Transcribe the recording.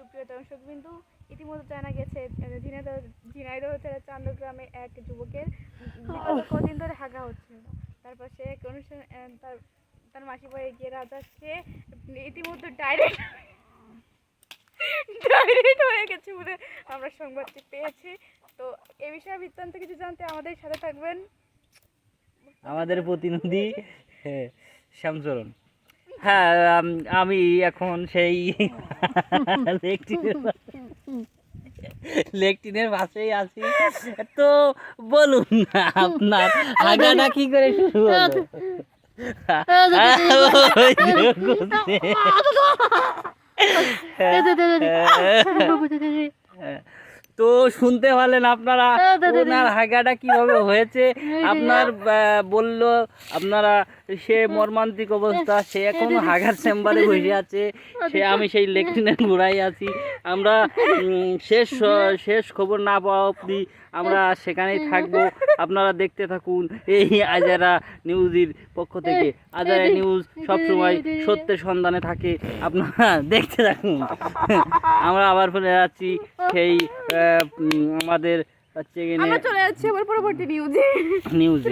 সুপ্রিয় দর্শক বিন্দু, ইতিমধ্যে জানা গেছে ঝিনাইদহ জেলার চান্দগ্রামে এক যুবকের বিগত কদিন ধরে হাগা হচ্ছিল না। তারপর সে এক অনুষ্ঠান তার মাসি বাড়ি গিয়ে রাজা সে ইতিমধ্যে ডাইরেক্ট হয়ে গেছে বলে আমরা সংবাদটি পেয়েছি। তো এ বিষয়ে বৃত্তান্ত কিছু জানতে আমাদের সাথে থাকবেন আমাদের প্রতিনিধি শ্যামচরণ। হ্যাঁ, আমি এখন সেই লেকটিনের পাশেই আছি। তো বলুন না, আপনার হাগাটা কি করে শুরু হলো? তো শুনতে পারলেন আপনারা ওনার হাগাটা কিভাবে হয়েছে। আপনার বলল আপনারা সে মর্মান্তিক অবস্থা, সে এখন হাগার চেম্বারে বসে আছে, আমি সেই লেকটিনের গোড়ায় আছি। আমরা শেষ খবর না পাওয়া অবধি আমরা সেখানেই থাকবো। আপনারা দেখতে থাকুন এই আজারা নিউজের পক্ষ থেকে। আজারা নিউজ সবসময় সত্যের সন্ধানে থাকে, আপনারা দেখতে থাকুন। আমরা আবার ফিরে যাচ্ছি সেই আমাদের হচ্ছে আমরা চলে যাচ্ছি আবার পরবর্তী নিউজে।